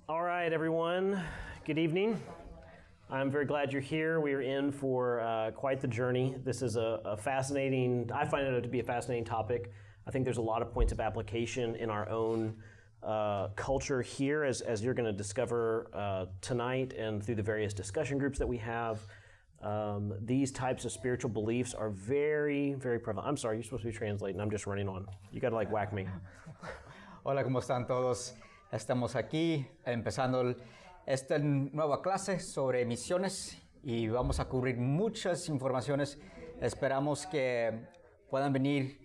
All right, everyone. Good evening. I'm very glad you're here. We are in for quite the journey. This is a fascinating, I find it to be a fascinating topic. I think there's a lot of points of application in our own culture here, as you're going to discover tonight and through the various discussion groups that we have. These types of spiritual beliefs are very, very prevalent. I'm sorry, you're supposed to be translating. I'm just running on. You got to like whack me. Hola, ¿cómo están todos? Estamos aquí empezando esta nueva clase sobre misiones y vamos a cubrir muchas informaciones. Esperamos que puedan venir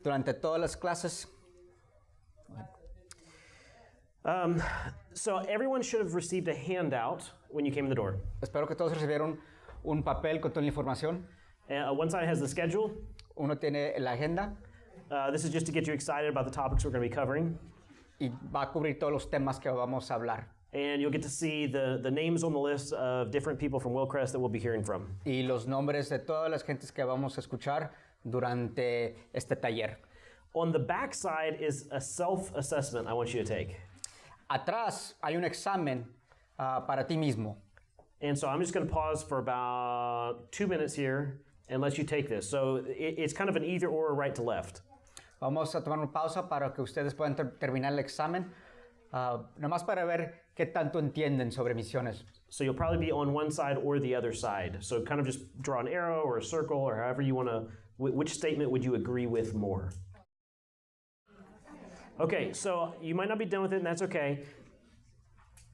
durante todas las clases. So everyone should have received a handout when you came in the door. Espero que todos recibieron un papel con toda la información. One side has the schedule. Uno tiene la agenda. This is just to get you excited about the topics we're going to be covering. Y va a cubrir todos los temas que vamos a hablar. And you'll get to see the names on the list of different people from Wilcrest that we'll be hearing from. Y los nombres de todas las gentes que vamos a escuchar durante este taller. On the back side is a self-assessment I want you to take. Atrás hay un examen para ti mismo. And so I'm just going to pause for about 2 minutes here and let you take this. So it's kind of an either or, right to left. Vamos a tomar una pausa para que ustedes puedan terminar el examen, nomás para ver qué tanto entienden sobre misiones. So you'll probably be on one side or the other side. So kind of just draw an arrow or a circle or however you want to, which statement would you agree with more? Okay, so you might not be done with it, and that's okay.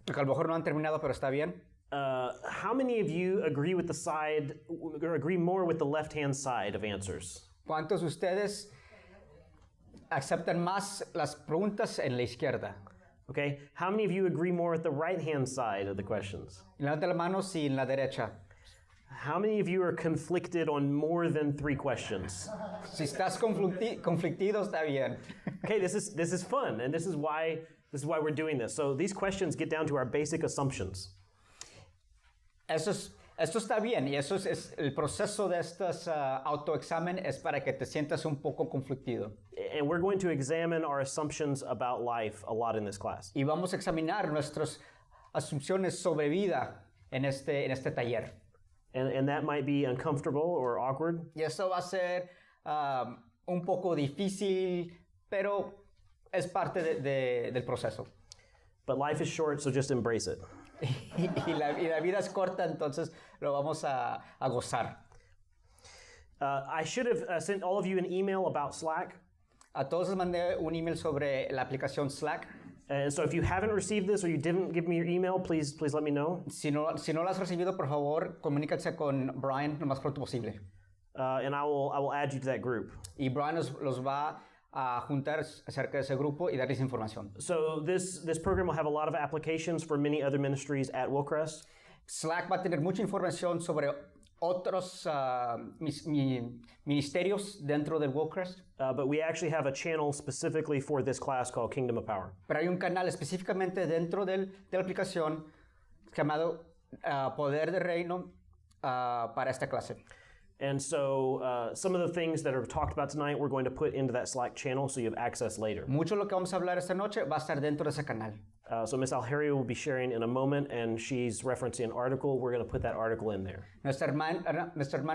Porque a lo mejor no han terminado, pero está bien. How many of you agree with the side, or agree more with the left-hand side of answers? ¿Cuántos de ustedes aceptan más las preguntas en la izquierda? Okay, how many of you agree more with the right-hand side of the questions? Levanta la mano si en la derecha. How many of you are conflicted on more than 3 questions? Si estás conflictido, está bien. Okay, this is fun, and this is why we're doing this. So these questions get down to our basic assumptions. Esto está bien, y eso es el proceso de estos autoexamen es para que te sientas un poco conflictido. And we're going to examine our assumptions about life a lot in this class. Y vamos a examinar nuestras asunciones sobre vida en este taller. And that might be uncomfortable or awkward. Y eso va a ser un poco difícil, pero es parte del proceso. But life is short, so just embrace it. y la vida es corta, entonces lo vamos a gozar. I should have sent all of you an email about Slack. A todos les mandé un email sobre la aplicación Slack. And so if you haven't received this or you didn't give me your email, please let me know. Si no lo has recibido, por favor, comuníquense con Brian lo más pronto posible. And I will add you to that group. Y Brian los va a juntar acerca de ese grupo y darles información. So this program will have a lot of applications for many other ministries at Wilcrest. Slack va a tener mucha información sobre otros ministerios dentro del Wilcrest. But we actually have a channel specifically for this class called Kingdom of Power. Pero hay un canal específicamente dentro de la aplicación llamado Poder de Reino para esta clase. And so some of the things that are talked about tonight we're going to put into that Slack channel so you have access later. Mucho lo que vamos a hablar esta noche va a estar dentro de ese canal. So Ms. Alheri will be sharing in a moment, and she's referencing an article. We're going to put that article in there. Nuestra hermana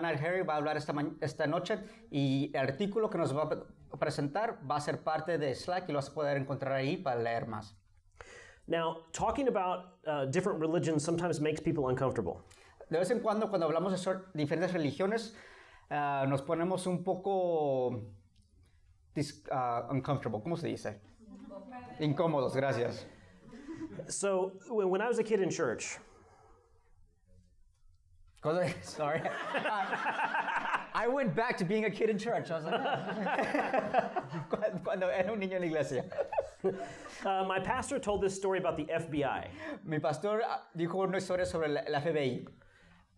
Alheri va a hablar esta noche y el artículo que nos va a presentar va a ser parte de Slack y lo vas a poder encontrar ahí para leer más. Now, talking about different religions sometimes makes people uncomfortable. De vez en cuando hablamos de diferentes religiones, nos ponemos un poco uncomfortable. ¿Cómo se dice? Incómodos, gracias. So, when I was a kid in church... Sorry. I went back to being a kid in church. I was like, cuando era un niño en la iglesia. My pastor told this story about the FBI. Mi pastor dijo una historia sobre la FBI.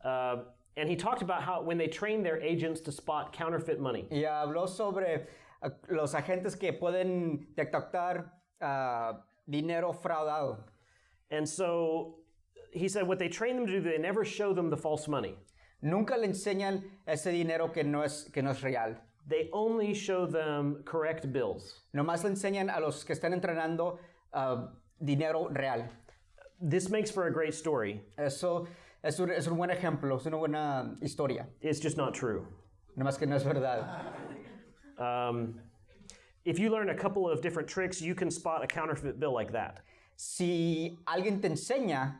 And he talked about how when they train their agents to spot counterfeit money. Y habló sobre los agentes que pueden detectar dinero fraudado. And so he said what they train them to do, they never show them the false money. Nunca le enseñan ese dinero que no es real. They only show them correct bills. Nomás le enseñan a los que están entrenando dinero real. This makes for a great story. Eso es un buen ejemplo, es una buena historia. It's just not true. Nada más que no es verdad. If you learn a couple of different tricks, you can spot a counterfeit bill like that. Si alguien te enseña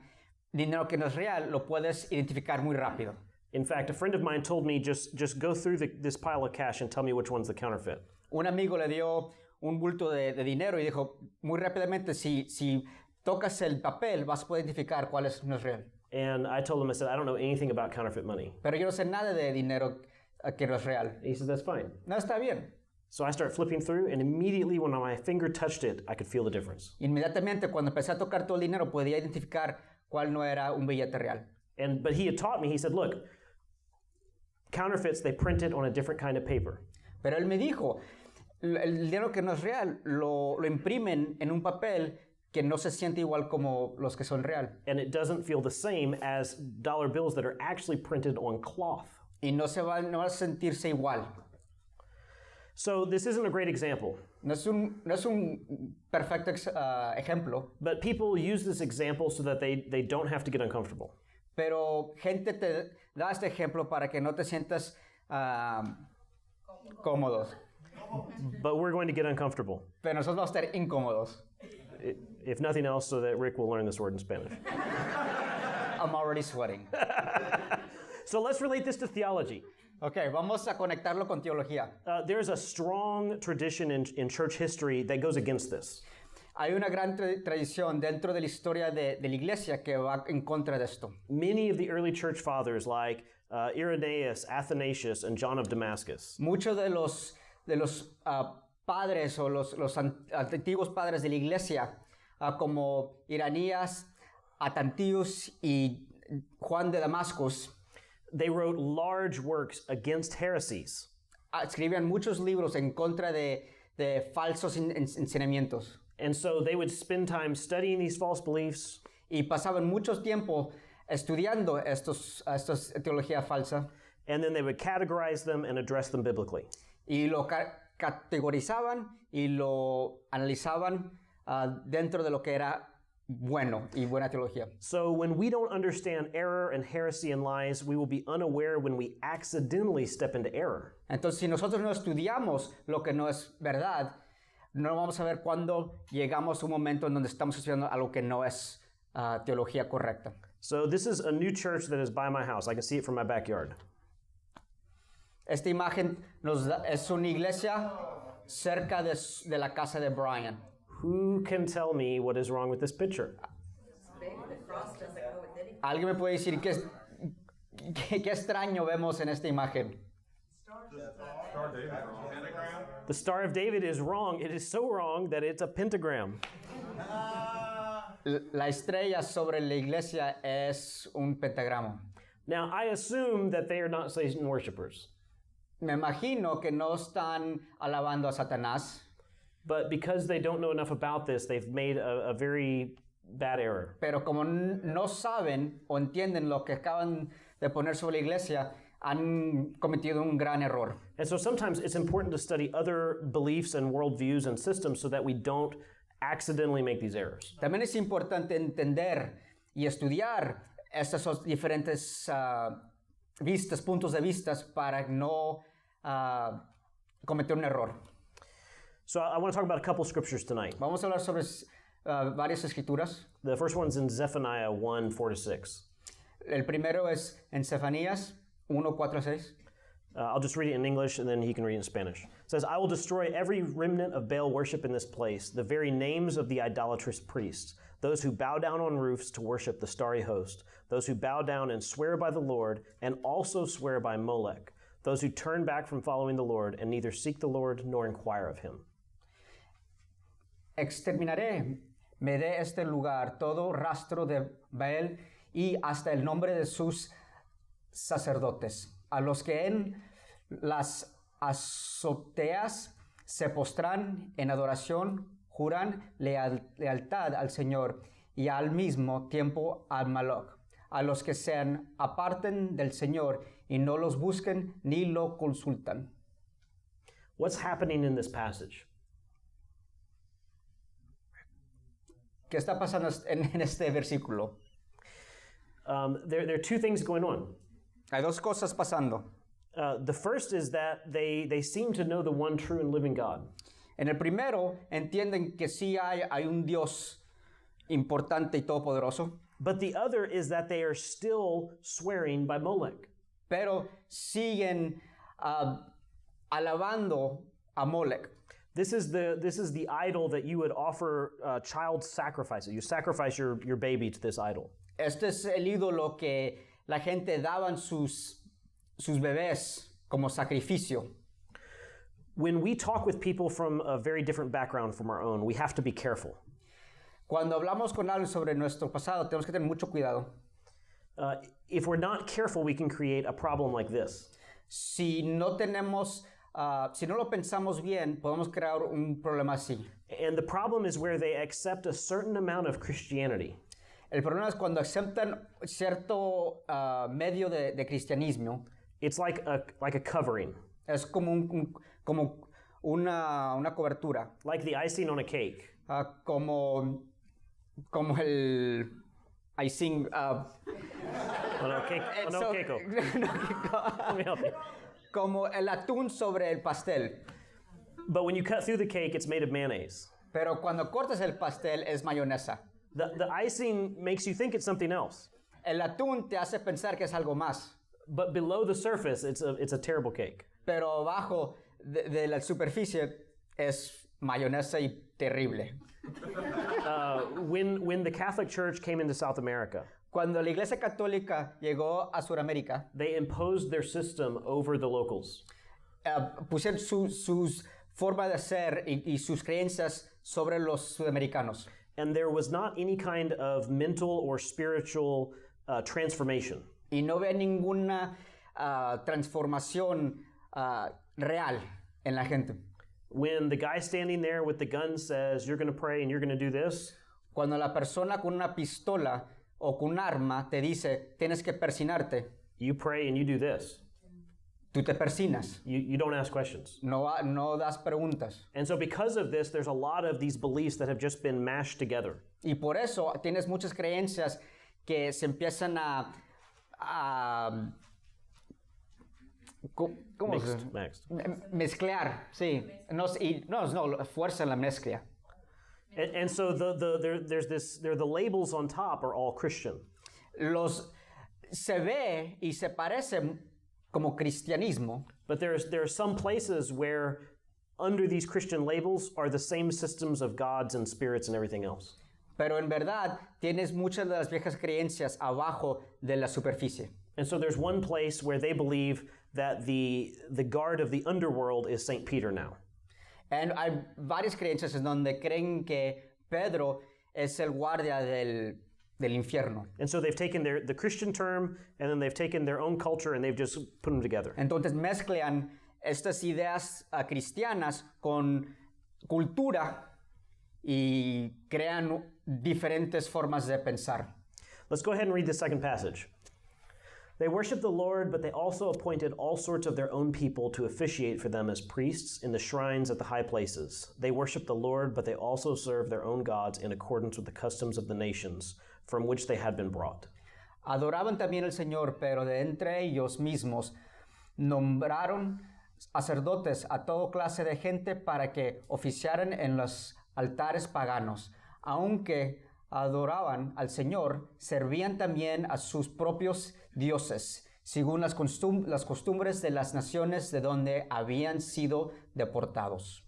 dinero que no es real, lo puedes identificar muy rápido. In fact, a friend of mine told me just go through this pile of cash and tell me which one's the counterfeit. Un amigo le dio un bulto de dinero y dijo muy rápidamente, si tocas el papel vas a poder identificar cuál no es real. And I told him, I said, I don't know anything about counterfeit money. Pero yo no sé nada de dinero que no es real. And he said, that's fine. No, está bien. So I start flipping through, and immediately when my finger touched it, I could feel the difference. Inmediatamente cuando empecé a tocar todo el dinero podía identificar cuál no era un billete real. But he had taught me, he said, look, counterfeits, they print it on a different kind of paper. Pero él me dijo, el dinero que no es real lo imprimen en un papel que no se siente igual como los que son real. And it doesn't feel the same as dollar bills that are actually printed on cloth. Y no va a sentirse igual. So this isn't a great example. No es un perfecto ejemplo. But people use this example so that they don't have to get uncomfortable. Pero gente te da este ejemplo para que no te sientas cómodos. But we're going to get uncomfortable. Pero nosotros vamos a estar incómodos. If nothing else, so that Rick will learn this word in Spanish. I'm already sweating. So let's relate this to theology. Okay, vamos a conectarlo con teología. There's a strong tradition in church history that goes against this. Hay una gran tradición dentro de la historia de la iglesia que va en contra de esto. Many of the early church fathers, like Irenaeus, Athanasius, and John of Damascus, Muchos de los padres o los antiguos padres de la iglesia, como Iranías, Atantius y Juan de Damascus, they wrote large works against heresies. Escribían muchos libros en contra de falsos enseñamientos. And so they would spend time studying these false beliefs. Y pasaban mucho tiempo estudiando estos teología falsa. And then they would categorize them and address them biblically. Y lo categorizaban y lo analizaban dentro de lo que era bueno y buena teología. So when we don't understand error and heresy and lies, we will be unaware when we accidentally step into error. Entonces, si nosotros no estudiamos lo que no es verdad, no vamos a ver cuándo llegamos a un momento en donde estamos estudiando algo que no es teología correcta. So this is a new church that is by my house. I can see it from my backyard. Esta imagen es una iglesia cerca de la casa de Brian. Who can tell me what is wrong with this picture? ¿Alguien me puede decir qué extraño vemos en esta imagen? The Star of David is wrong. It is so wrong that it's a pentagram. La estrella sobre la iglesia es un pentagrama. Now, I assume that they are not Satan worshipers. Me imagino que no están alabando a Satanás. But because they don't know enough about this, they've made a very bad error. Pero como no saben o entienden lo que acaban de poner sobre la iglesia, han cometido un gran error. And so sometimes it's important to study other beliefs and worldviews and systems so that we don't accidentally make these errors. También es importante entender y estudiar estos diferentes puntos de vista para no cometer un error. So I want to talk about a couple scriptures tonight. Vamos a hablar sobre varias escrituras. The first one's in Zephaniah 1, 4-6. El primero es en Zephanias 1, 4-6. I'll just read it in English and then he can read it in Spanish. It says, I will destroy every remnant of Baal worship in this place, the very names of the idolatrous priests, those who bow down on roofs to worship the starry host, those who bow down and swear by the Lord and also swear by Molech, those who turn back from following the Lord and neither seek the Lord nor inquire of him. Exterminaré me de este lugar todo rastro de Baal y hasta el nombre de sus sacerdotes, a los que en las azoteas se postran en adoración, juran lealtad al Señor y al mismo tiempo al Moloch, a los que se aparten del Señor y no los busquen ni lo consultan. What's happening in this passage? ¿Qué está pasando en este versículo? There are two things going on. Hay dos cosas pasando. The first is that they seem to know the one true and living God. En el primero, entienden que sí hay un Dios importante y todopoderoso, But the other is that they are still swearing by Molech. pero siguen alabando a Molech. This is the idol that you would offer child sacrifices. You sacrifice your baby to this idol. Este es el ídolo que la gente daban sus bebés como sacrificio. When we talk with people from a very different background from our own, we have to be careful. Cuando hablamos con alguien sobre nuestro pasado, tenemos que tener mucho cuidado. If we're not careful, we can create a problem like this. Si no lo pensamos bien, podemos crear un problema así. And the problem is where they accept a certain amount of Christianity. El problema es cuando aceptan cierto medio de cristianismo. It's like a covering. Es como una cobertura. Like the icing on a cake. Como el icing. Keiko. Let me help you. Como el atún sobre el pastel. But when you cut through the cake, it's made of mayonnaise. Pero cuando cortas el pastel es mayonesa. The icing makes you think it's something else. El atún te hace pensar que es algo más. But below the surface, it's a terrible cake. Pero abajo de la superficie es mayonesa y terrible. When the Catholic Church came into South America, Cuando la Iglesia Católica llegó a Sudamérica, they imposed their system over the locals. Pusieron sus formas de ser y sus creencias sobre los sudamericanos. And there was not any kind of mental or spiritual transformation. Y no ve ninguna transformación real en la gente. When the guy standing there with the gun says, you're going to pray and you're going to do this, Cuando la persona con una pistola o con un arma te dice, tienes que persinarte, you pray and you do this. tú te persinas. You don't ask questions. No das preguntas. And so because of this, there's a lot of these beliefs that have just been mashed together. Y por eso tienes muchas creencias que se empiezan a ¿cómo Mixed. mezclar? Sí. No, fuerza en la mezcla. And so there are the labels on top are all Christian. Se ve y se parece como cristianismo. But there are some places where under these Christian labels are the same systems of gods and spirits and everything else. Pero en verdad tienes muchas de las viejas creencias abajo de la superficie. And so there's one place where they believe that the guard of the underworld is St. Peter now. And hay varias creencias en donde creen que Pedro es el guardia del infierno. And so they've taken the Christian term and then they've taken their own culture and they've just put them together. Entonces mezclan estas ideas cristianas con cultura y crean diferentes formas de pensar. Let's go ahead and read the second passage. They worship the Lord, but they also appointed all sorts of their own people to officiate for them as priests in the shrines at the high places. They worship the Lord, but they also serve their own gods in accordance with the customs of the nations from which they had been brought. Adoraban también al Señor, pero de entre ellos mismos nombraron sacerdotes a toda clase de gente para que oficiaran en los altares paganos. Aunque adoraban al Señor, servían también a sus propios dioses, según las costumbres de las naciones de donde habían sido deportados.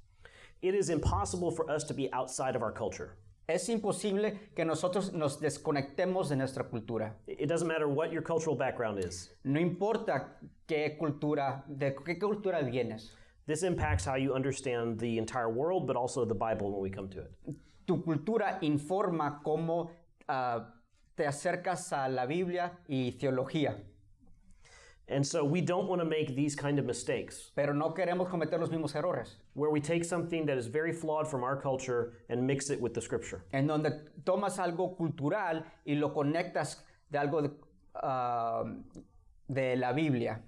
It is impossible for us to be outside of our culture. Es imposible que nosotros nos desconectemos de nuestra cultura. It doesn't matter what your cultural background is. No importa de qué cultura vienes. This impacts how you understand the entire world, but also the Bible when we come to it. Tu cultura informa cómo te acercas a la Biblia y teología. And so we don't want to make these kind of mistakes. Pero no queremos cometer los mismos errores. Where we take something that is very flawed from our culture and mix it with the scripture. En donde tomas algo cultural y lo conectas de algo de la Biblia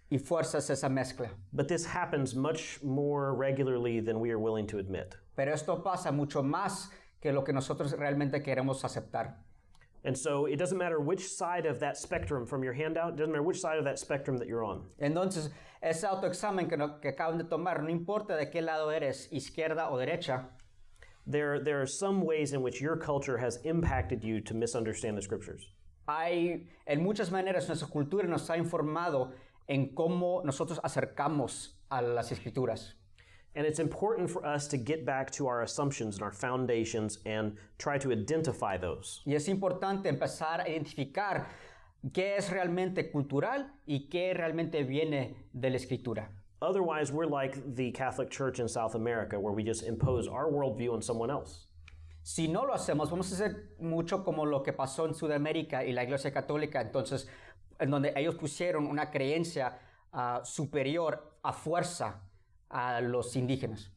y fuerzas esa mezcla. But this happens much more regularly than we are willing to admit. Pero esto pasa mucho más que lo que nosotros realmente queremos aceptar. And so it doesn't matter which side of that spectrum from your handout, it doesn't matter which side of that spectrum that you're on. Entonces, ese autoexamen que acaban de tomar, no importa de qué lado eres, izquierda o derecha, There are some ways in which your culture has impacted you to misunderstand the scriptures. hay en muchas maneras nuestra cultura nos ha informado en cómo nosotros acercamos a las escrituras. And it's important for us to get back to our assumptions and our foundations and try to identify those. Y es importante empezar a identificar qué es realmente cultural y qué realmente viene de la escritura. Otherwise, we're like the Catholic Church in South America, where we just impose our worldview on someone else. Si no lo hacemos, vamos a hacer mucho como lo que pasó en Sudamérica y la Iglesia Católica, entonces, en donde ellos pusieron una creencia superior a fuerza a los indígenas.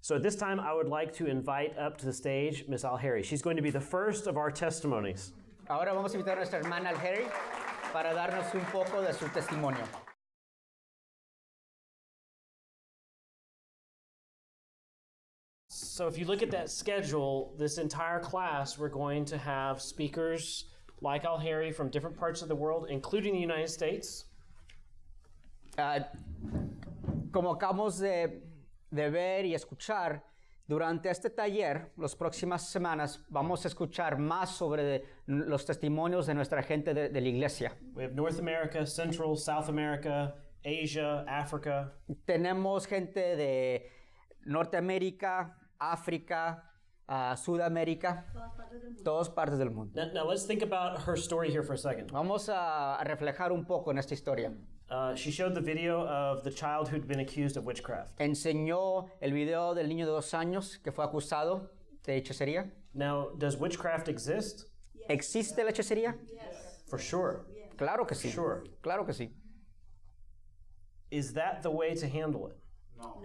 So at this time, I would like to invite up to the stage Miss Alheri. She's going to be the first of our testimonies. Ahora vamos a invitar a nuestra hermana Alheri para darnos un poco de su testimonio. So if you look at that schedule, this entire class, we're going to have speakers like Alheri from different parts of the world, including the United States. Como acabamos de ver y escuchar, durante este taller, las próximas semanas, vamos a escuchar más sobre los testimonios de nuestra gente de la iglesia. We have North America, Central, South America, Asia, Africa. Tenemos gente de Norteamérica, África, Sudamérica, todas partes del mundo. Now let's think about her story here for a second. Vamos a reflejar un poco en esta historia. She showed the video of the child who'd been accused of witchcraft. Enseñó el video del niño de 2 años que fue acusado de hechicería. Now, does witchcraft exist? ¿Existe la hechicería? For sure. Claro que sí. Sure. Claro que sí. Is that the way to handle it? No.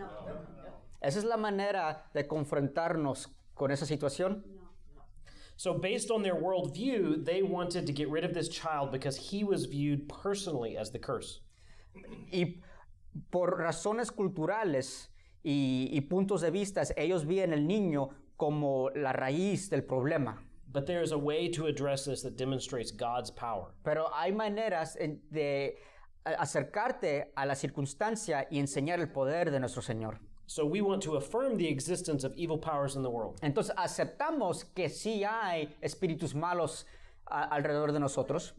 ¿Esa es la manera de confrontarnos con esa situación? So based on their worldview, they wanted to get rid of this child because he was viewed personally as the curse. Y por razones culturales y puntos de vista, ellos ven el niño como la raíz del problema. But there is a way to address this that demonstrates God's power. Pero hay maneras de acercarte a la circunstancia y enseñar el poder de nuestro Señor. So we want to affirm the existence of evil powers in the world. Entonces aceptamos que sí hay espíritus malos alrededor de nosotros.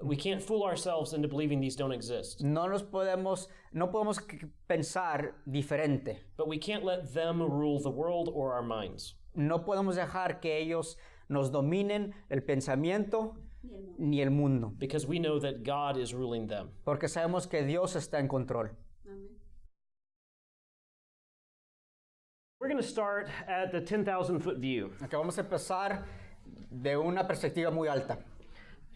We can't fool ourselves into believing these don't exist. No podemos pensar diferente. But we can't let them rule the world or our minds. No podemos dejar que ellos nos dominen el pensamiento ni el mundo. Because we know that God is ruling them. Porque sabemos que Dios está en control. We're going to start at the 10,000-foot view. Aquí vamos a empezar de una perspectiva muy alta.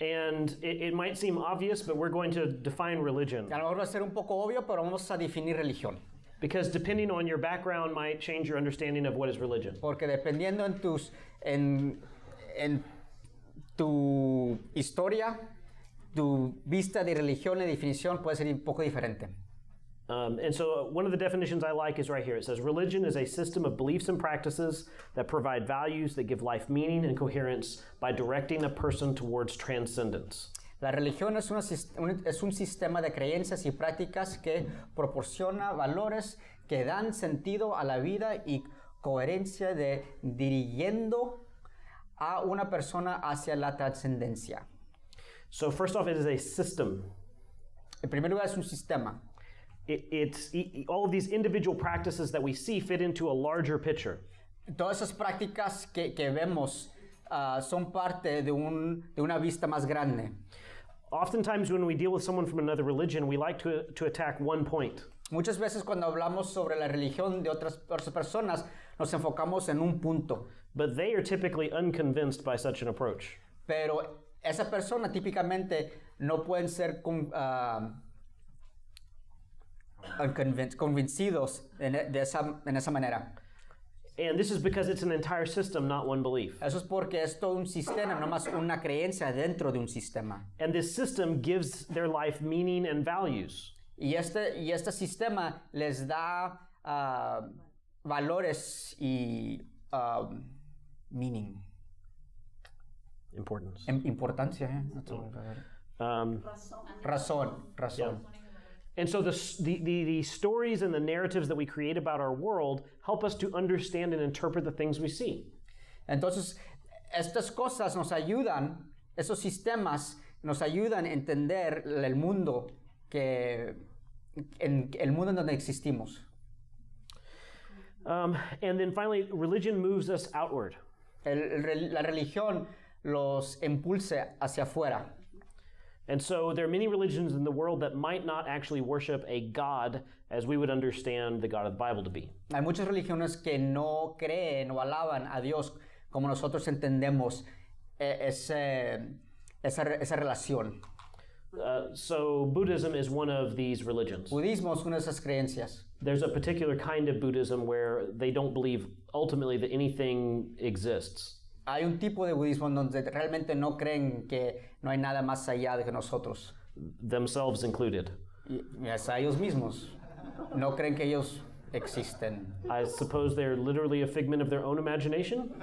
And it might seem obvious, but we're going to define religion. A lo mejor va a ser un poco obvio, pero vamos a definir religión. Because depending on your background might change your understanding of what is religion. Porque dependiendo en tu historia, tu vista de religión y definición puede ser un poco diferente. And so one of the definitions I like is right here. It says, religion is a system of beliefs and practices that provide values that give life meaning and coherence by directing a person towards transcendence. La religión es un sistema de creencias y prácticas que proporciona valores que dan sentido a la vida y coherencia dirigiendo a una persona hacia la trascendencia. So first off, it is a system. En primer lugar, es un sistema. All of these individual practices that we see fit into a larger picture. Todas esas prácticas que vemos son parte de una vista más grande. Oftentimes when we deal with someone from another religion, we like to attack one point. Muchas veces cuando hablamos sobre la religión de otras personas, nos enfocamos en un punto. But they are typically unconvinced by such an approach. Pero esa persona típicamente no pueden ser convencidos en esa manera. And this is because it's an entire system, not one belief. Eso es porque es todo un sistema, no más una creencia dentro de un sistema. And this system gives their life meaning and values. Y este sistema les da valores y meaning. Importance. Importancia, razón. Yeah. And so the stories and the narratives that we create about our world help us to understand and interpret the things we see. Entonces, estas cosas nos ayudan, esos sistemas nos ayudan a entender el mundo el mundo en donde existimos. And then finally, religion moves us outward. La religión los impulsa hacia afuera. And so there are many religions in the world that might not actually worship a God as we would understand the God of the Bible to be. Hay muchas religiones que no creen o alaban a Dios como nosotros entendemos esa relación. So Buddhism is one of these religions. Budismo es una de esas creencias. There's a particular kind of Buddhism where they don't believe ultimately that anything exists. Hay un tipo de budismo donde realmente no creen que no hay nada más allá de nosotros. Themselves included. Y hasta ellos mismos no creen que ellos existen. I suppose they're literally a figment of their own imagination?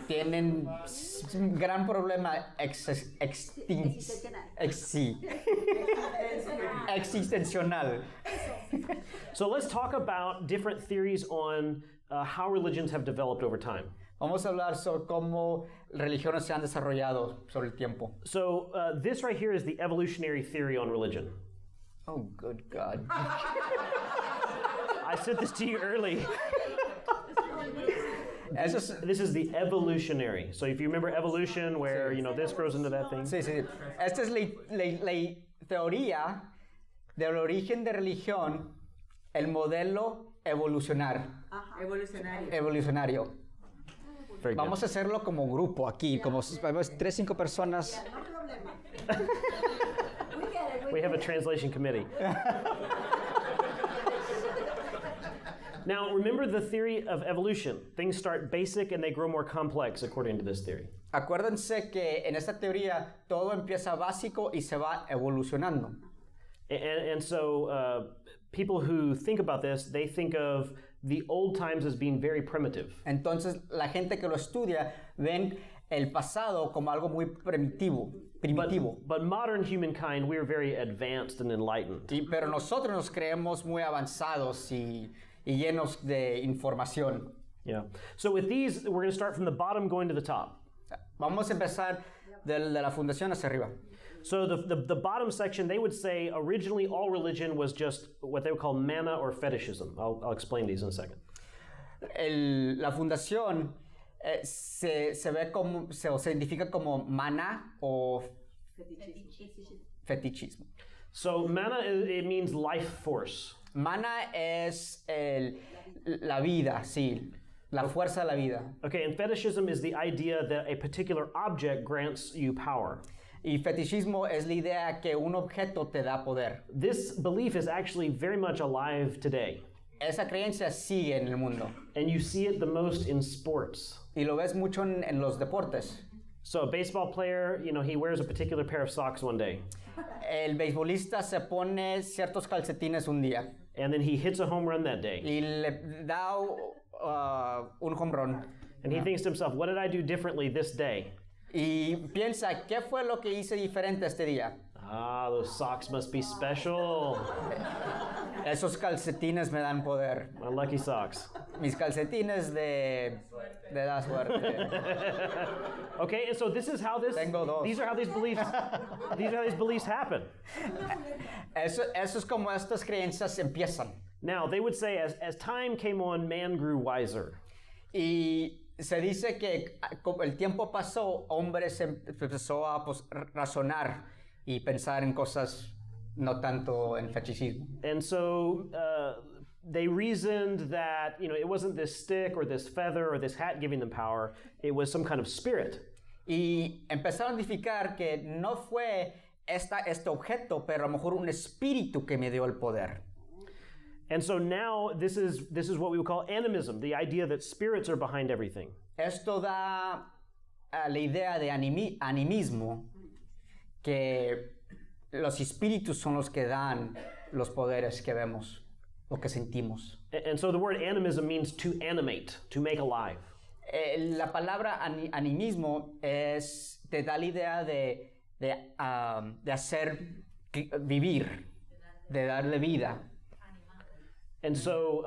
Tienen un gran problema existencial. So let's talk about different theories on how religions have developed over time. Vamos a hablar sobre cómo religiones se han desarrollado sobre el tiempo. So this right here is the evolutionary theory on religion. Oh, good God. I sent this to you early. This is the evolutionary. So if you remember evolution, where this grows into that thing. Sí, sí. Esta es la teoría del origen de religión, el modelo evolucionario. Vamos a hacerlo como grupo aquí, como 3-5 personas. We have a translation committee. Now, remember the theory of evolution. Things start basic and they grow more complex according to this theory. Acuérdense que en esta teoría todo empieza básico y se va evolucionando. And so people who think about this, they think of the old times as being very primitive. Entonces, la gente que lo estudia ven el pasado como algo muy primitivo. But modern humankind, we are very advanced and enlightened. Pero nosotros nos creemos muy avanzados y llenos de información. Yeah. So with these, we're going to start from the bottom going to the top. Vamos a empezar de la fundación hacia arriba. So the bottom section, they would say originally all religion was just what they would call mana or fetishism. I'll explain these in a second. La fundación se ve como, se identifica como mana o fetichismo. So mana, it means life force. Mana es la vida, sí, la fuerza de la vida. Okay, and fetishism is the idea that a particular object grants you power. Y fetichismo es la idea que un objeto te da poder. This belief is actually very much alive today. Esa creencia sigue en el mundo. And you see it the most in sports. Y lo ves mucho en los deportes. So a baseball player, he wears a particular pair of socks one day. El beisbolista se pone ciertos calcetines un día. And then he hits a home run that day. Y le da un home run. And he thinks to himself, what did I do differently this day? Y piensa, ¿qué fue lo que hice diferente este día? Ah, those socks must be special. Esos calcetines me dan poder. My lucky socks. Mis calcetines de da suerte. Okay, and so this is how Tengo dos. these are how these beliefs happen. Eso es como estas creencias empiezan. Now, they would say as time came on, man grew wiser. Y se dice que como el tiempo pasó, hombres empezó a razonar y pensar en cosas no tanto en fetichismo. And so they reasoned that, it wasn't this stick or this feather or this hat giving them power, it was some kind of spirit. Y empezaron a identificar que no fue este objeto, pero a lo mejor un espíritu que me dio el poder. And so now this is what we would call animism, the idea that spirits are behind everything. Esto da la idea de animismo, que los espíritus son los que dan los poderes que vemos, lo que sentimos. And so the word animism means to animate, to make alive. La palabra animismo te da la idea de hacer vivir, de darle vida. And so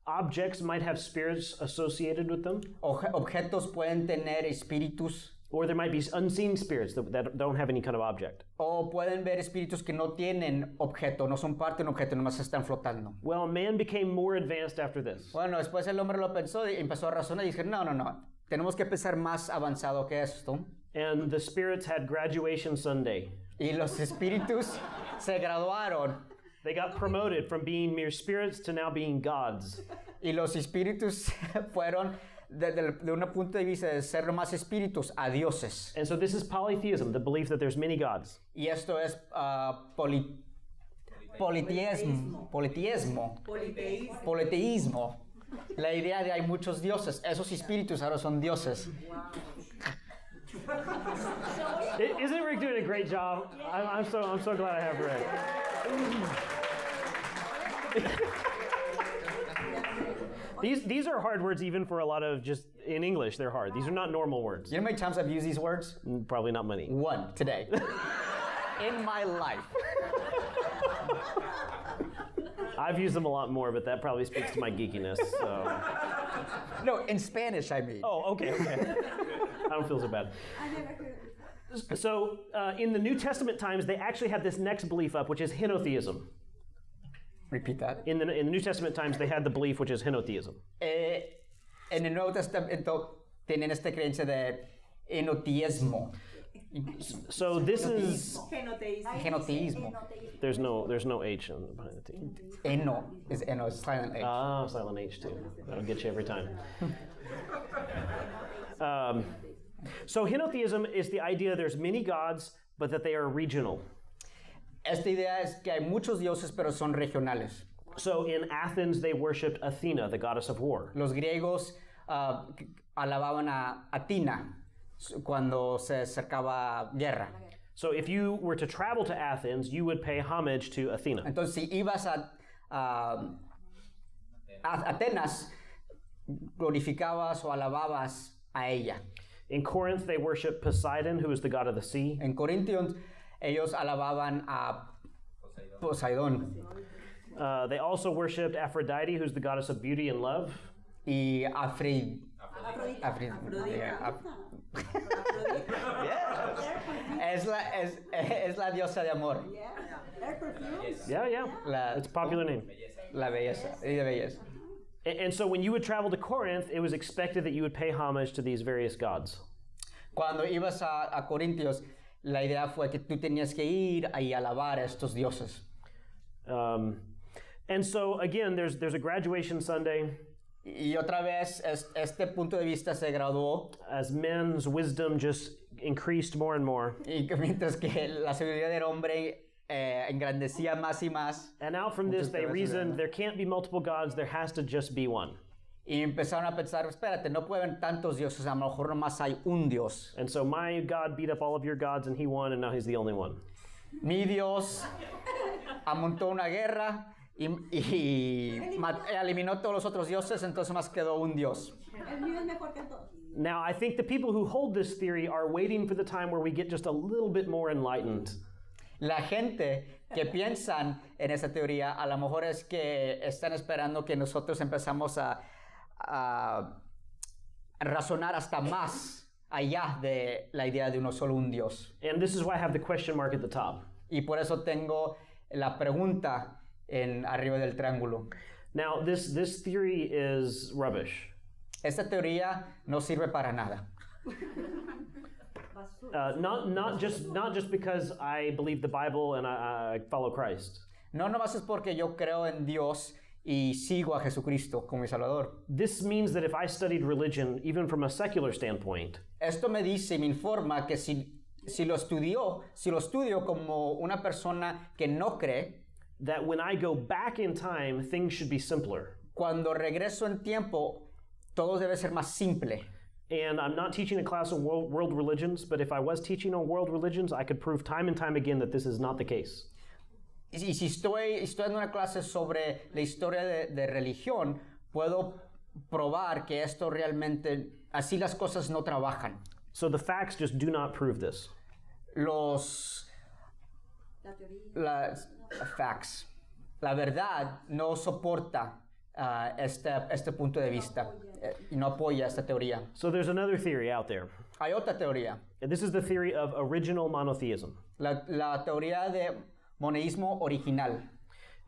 objects might have spirits associated with them. Objetos pueden tener espíritus. Or there might be unseen spirits that don't have any kind of object. O pueden ver espíritus que no tienen objeto, no son parte de un objeto, nomás están flotando. Well, man became more advanced after this. Bueno, después el hombre lo pensó y empezó a razonar y dijo, no, tenemos que pensar más avanzado que esto. And the spirits had graduation Sunday. Y los espíritus se graduaron. They got promoted from being mere spirits to now being gods. Y los espíritus fueron de un punto de vista de ser más espíritus a dioses. And so this is polytheism, the belief that there's many gods. Y esto es politeísmo. La idea de hay muchos dioses. Esos espíritus ahora son dioses. Isn't Rick doing a great job? I'm so glad I have Rick. These are hard words even for a lot of just in English. They're hard. These are not normal words. You know how many times I've used these words? Probably not many. One today. In my life. I've used them a lot more, but that probably speaks to my geekiness. So. No, in Spanish, I mean. Oh, okay. I don't feel so bad. I never heard it. So in the New Testament times, they actually had this next belief up, which is henotheism. Repeat that. In the New Testament times, they had the belief which is henotheism. En el Nuevo Testamento tienen esta creencia de enoteísmo. So this is Genoteísmo. there's no H behind the T. Eno is silent H. Ah, silent H too. That'll get you every time. So henotheism is the idea there's many gods, but that they are regional. Esta idea es que hay muchos dioses, pero son regionales. So in Athens, they worshipped Athena, the goddess of war. Los griegos alababan a Athena cuando se acercaba guerra. So if you were to travel to Athens, you would pay homage to Athena. Entonces, si ibas a Atenas, glorificabas o alababas a ella. In Corinth, they worship Poseidon, who is the god of the sea. En Corintios, ellos alababan a Poseidón. They also worshipped Aphrodite, who's the goddess of beauty and love. Y es la diosa de amor. Yeah. It's a popular name. La belleza, y de belleza. And so when you would travel to Corinth, it was expected that you would pay homage to these various gods. Cuando ibas a Corintios, la idea fue que tú tenías que ir y alabar a estos dioses. And so again, there's a graduation Sunday. Y otra vez, este punto de vista se graduó. As men's wisdom just increased more and more. Y mientras que la sabiduría del hombre engrandecía más y más. And out from this, they reasoned there can't be multiple gods, there has to just be one. Y empezaron a pensar, espérate, no pueden haber tantos dioses, a lo mejor nomás hay un Dios. And so my God beat up all of your gods and he won, and now he's the only one. Mi Dios amontó una guerra y eliminó todos los otros dioses, entonces más quedó un Dios. Now, I think the people who hold this theory are waiting for the time where we get just a little bit more enlightened. La gente que piensan en esa teoría, a lo mejor es que están esperando que nosotros empezamos a razonar hasta más allá de la idea de uno solo un Dios. And this is why I have the question mark at the top. Y por eso tengo la pregunta arriba del triángulo. Now, this theory is rubbish. Esta teoría no sirve para nada. Not just because I believe the Bible and I follow Christ. No nomás es porque yo creo en Dios y sigo a Jesucristo como mi Salvador. This means that if I studied religion, even from a secular standpoint, esto me dice y me informa que si lo estudio como una persona que no cree, that when I go back in time, things should be simpler. Cuando regreso en tiempo, todo debe ser más simple. And I'm not teaching a class on world religions, but if I was teaching on world religions, I could prove time and time again that this is not the case. Y si estoy en una clase sobre la historia de religión, puedo probar que esto realmente, así las cosas no trabajan. So the facts just do not prove this. Las facts, la verdad no soporta este punto de vista y no apoya esta teoría. So there's another theory out there. Hay otra teoría, This is the theory of original monotheism. la teoría de monoísmo original.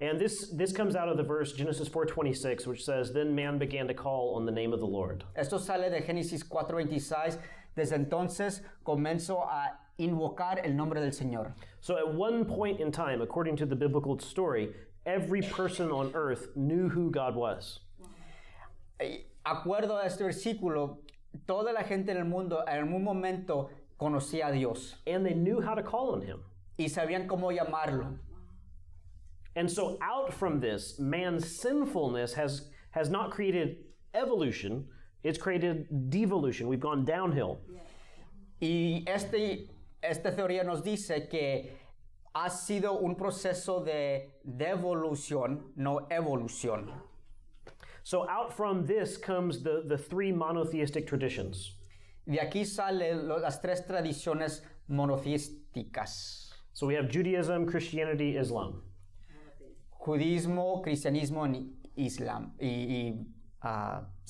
And this comes out of the verse Genesis 4:26, which says, "Then man began to call on the name of the Lord." Esto sale de Génesis 4:26. Desde entonces comenzó a invocar el nombre del Señor. So at one point in time, according to the biblical story, every person on earth knew who God was. Acuerdo a este versículo, toda la gente en el mundo en algún momento conocía a Dios And they knew how to call on him. y sabían cómo llamarlo. And so out from this, man's sinfulness has not created evolution, it's created devolution. We've gone downhill. Y esta teoría nos dice que ha sido un proceso de devolución, no evolución. So out from this comes the three monotheistic traditions. De aquí salen las tres tradiciones monoteísticas. So we have Judaism, Christianity, Islam. Judaísmo, cristianismo y Islam.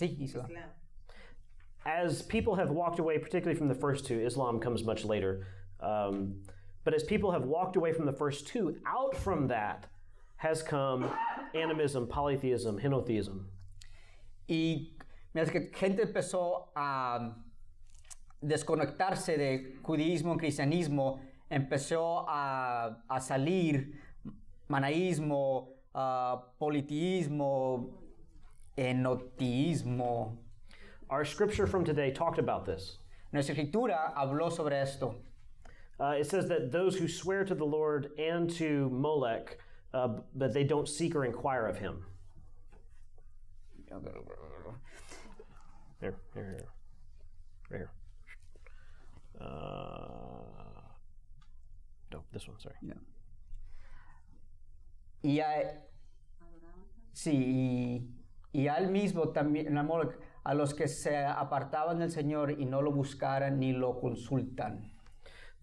Islam. As people have walked away, particularly from the first two, Islam comes much later, but as people have walked away from the first two, out from that has come animism, polytheism, henotheism. Y mientras que gente empezó a desconectarse de judaísmo y cristianismo, empezó a salir manaísmo, politeísmo, enoteísmo. Our scripture from today talked about this. Nuestra escritura habló sobre esto. It says that those who swear to the Lord and to Molech, but they don't seek or inquire of him. Here. Right here. No, this one, sorry. No. Y al mismo también, a los que se apartaban del Señor y no lo buscaran ni lo consultan.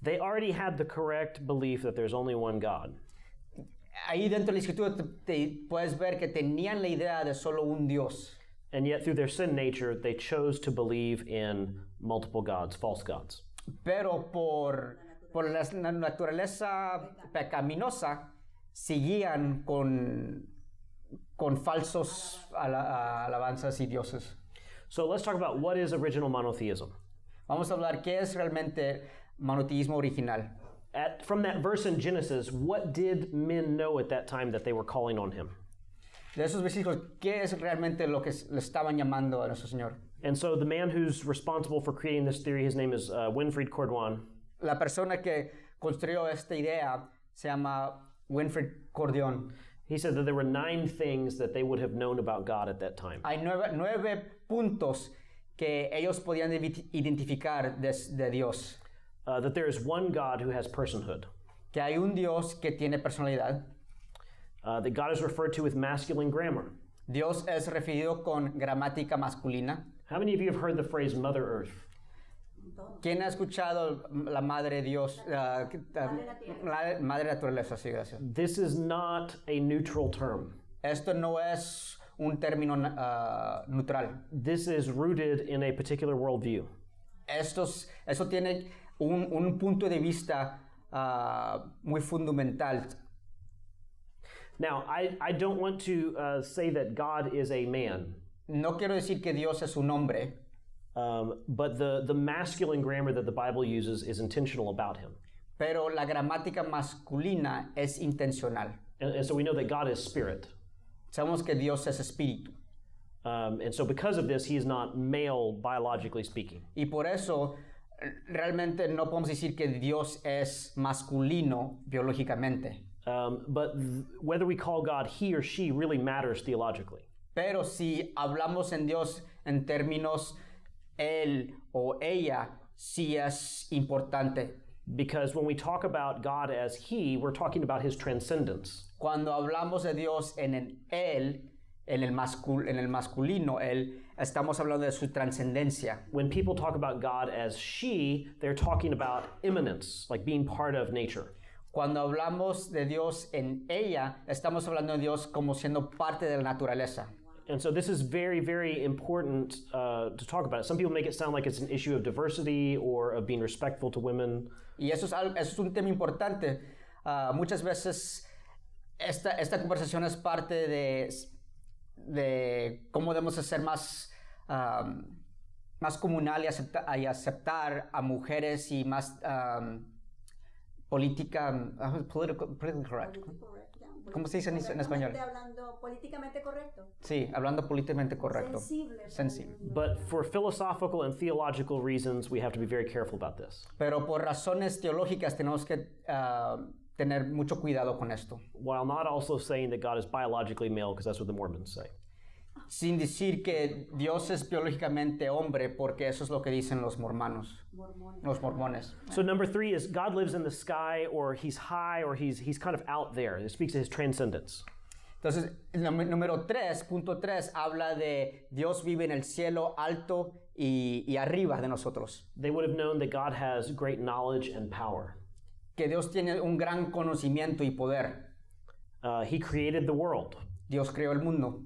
They already had the correct belief that there's only one God. Ahí dentro de la escritura te puedes ver que tenían la idea de solo un Dios. And yet through their sin nature, they chose to believe in multiple gods, false gods. Pero por la naturaleza pecaminosa, seguían con falsos alabanzas y dioses. So let's talk about what is original monotheism. Vamos a hablar qué es realmente monoteísmo original. From that verse in Genesis, what did men know at that time that they were calling on him? De esos versículos, ¿qué es realmente lo que le estaban llamando a nuestro Señor? And so the man who's responsible for creating this theory, his name is Winfried Corduan. La persona que construyó esta idea se llama Winfried Corduan. He said that there were 9 things that they would have known about God at that time. Hay nueve puntos que ellos podían identificar de Dios. That there is one God who has personhood. Que hay un Dios que tiene personalidad. That God is referred to with masculine grammar. Dios es referido con gramática masculina. How many of you have heard the phrase Mother Earth? ¿Quién ha escuchado la Madre Dios, Madre Naturaleza? Sí, gracias. This is not a neutral term. Esto no es un término neutral. This is rooted in a particular worldview. Eso tiene un punto de vista muy fundamental. Now, I don't want to say that God is a man. No quiero decir que Dios es un hombre. But the masculine grammar that the Bible uses is intentional about him. Pero la gramática masculina es intencional. And so we know that God is spirit. Sabemos que Dios es espíritu. And so because of this, he is not male biologically speaking. Y por eso realmente no podemos decir que Dios es masculino biológicamente. But whether we call God he or she really matters theologically. Pero si hablamos en Dios en términos él o ella, sí es importante. Because when we talk about God as he, we're talking about his transcendence. Cuando hablamos de Dios en el él, en el masculino, estamos hablando de su trascendencia. When people talk about God as she, they're talking about immanence, like being part of nature. Cuando hablamos de Dios en ella, estamos hablando de Dios como siendo parte de la naturaleza. And so this is very, very important to talk about. Some people make it sound like it's an issue of diversity or of being respectful to women. Y eso es un tema importante. Muchas veces esta conversación es parte de cómo debemos ser más comunal y aceptar a mujeres y más politically correct. ¿Cómo se dice en español? Hablando políticamente correcto. Sí, hablando políticamente correcto. Sensible. But for philosophical and theological reasons, we have to be very careful about this. Pero por razones teológicas tenemos que tener mucho cuidado con esto. While not also saying that God is biologically male, because that's what the Mormons say. Sin decir que Dios es biológicamente hombre, porque eso es lo que dicen los mormones. So number 3 is God lives in the sky, or he's high, or he's kind of out there. It speaks to his transcendence. Entonces, número 3, punto 3, habla de Dios vive en el cielo alto y arriba de nosotros. They would have known that God has great knowledge and power. Que Dios tiene un gran conocimiento y poder. He created the world. Dios creó el mundo.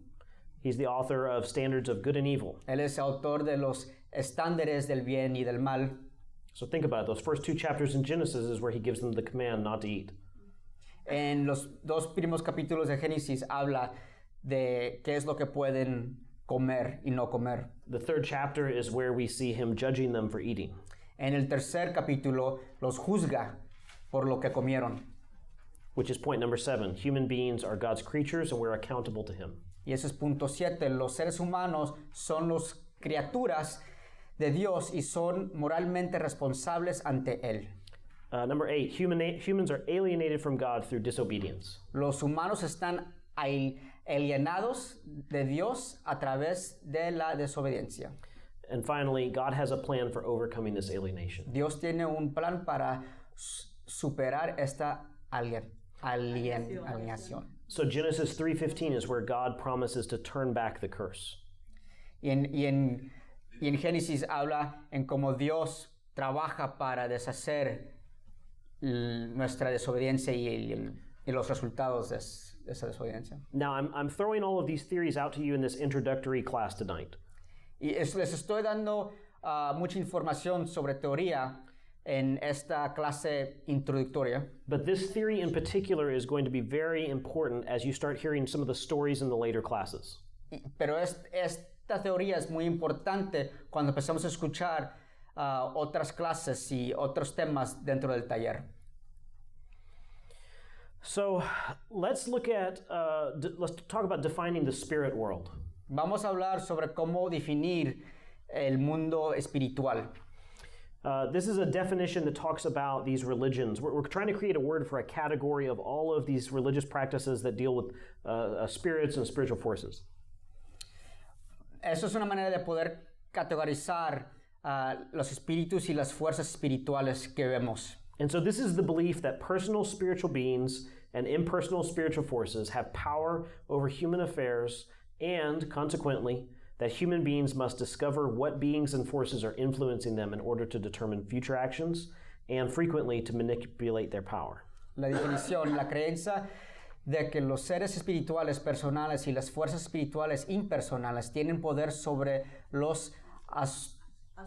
He's the author of standards of good and evil. Él es autor de los estándares del bien y del mal. So think about it. Those first 2 chapters in Genesis is where he gives them the command not to eat. En los 2 primeros capítulos de Génesis habla de qué es lo que pueden comer y no comer. The 3rd chapter is where we see him judging them for eating. En el 3er capítulo los juzga por lo que comieron. Which is point number 7. Human beings are God's creatures and we're accountable to him. Y ese es punto 7. Los seres humanos son las criaturas de Dios y son moralmente responsables ante Él. Number 8. Humans are alienated from God through disobedience. Los humanos están alienados de Dios a través de la desobediencia. And finally, God has a plan for overcoming this alienation. Dios tiene un plan para superar esta alienación. So Genesis 3:15 is where God promises to turn back the curse. Y en Génesis habla en cómo Dios trabaja para deshacer nuestra desobediencia y los resultados de esa desobediencia. Now, I'm throwing all of these theories out to you in this introductory class tonight. Y les estoy dando mucha información sobre teoría en esta clase introductoria. But this theory in particular is going to be very important as you start hearing some of the stories in the later classes. Pero esta teoría es muy importante cuando empezamos a escuchar otras clases y otros temas dentro del taller. So let's look at, let's talk about defining the spirit world. Vamos a hablar sobre cómo definir el mundo espiritual. This is a definition that talks about these religions. We're trying to create a word for a category of all of these religious practices that deal with spirits and spiritual forces. Eso es una manera de poder categorizar los espíritus y las fuerzas espirituales que vemos. And so this is the belief that personal spiritual beings and impersonal spiritual forces have power over human affairs, and consequently, that human beings must discover what beings and forces are influencing them in order to determine future actions and frequently to manipulate their power. La definición, la creencia de que los seres espirituales personales y las fuerzas espirituales impersonales tienen poder sobre los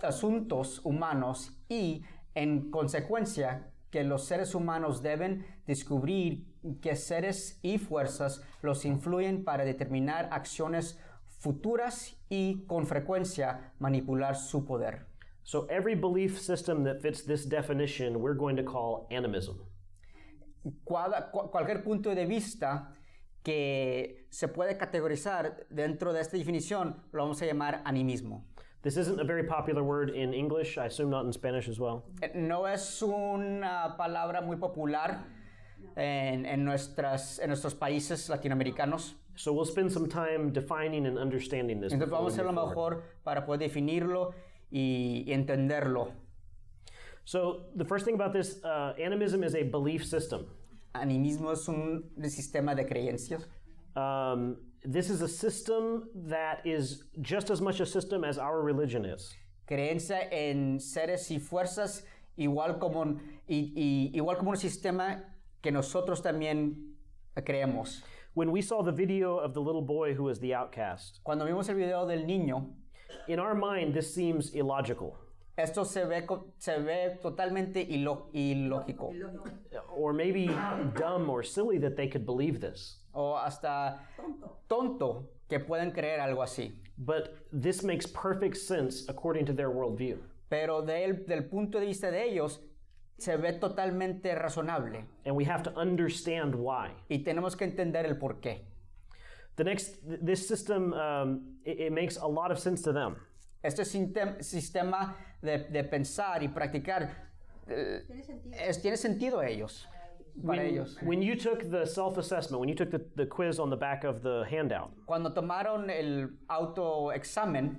asuntos humanos y, en consecuencia, que los seres humanos deben descubrir qué seres y fuerzas los influyen para determinar acciones futuras y, con frecuencia, manipular su poder. So every belief system that fits this definition, we're going to call animism. Cualquier punto de vista que se puede categorizar dentro de esta definición lo vamos a llamar animismo. This isn't a very popular word in English, I assume not in Spanish as well. No es una palabra muy popular en nuestros países latinoamericanos. So we'll spend some time defining and understanding this. Entonces vamos a hacer lo mejor para poder definirlo y entenderlo. So the first thing about this, animism is a belief system. Animismo es un sistema de creencias. This is a system that is just as much a system as our religion is. Creencia en seres y fuerzas igual como un sistema que nosotros también creemos. When we saw the video of the little boy who was the outcast, Cuando vimos el video del niño, in our mind this seems illogical. esto se ve totalmente ilógico. Or maybe dumb or silly that they could believe this. O hasta tonto que pueden creer algo así. But this makes perfect sense according to their worldview. Pero del punto de vista de ellos, se ve totalmente razonable. And we have to understand why. Y tenemos que entender el por qué. This system, it makes a lot of sense to them. Este sistema de pensar y practicar tiene sentido a ellos. Para ellos. When you took the self-assessment, when you took the quiz on the back of the handout, Cuando tomaron el autoexamen,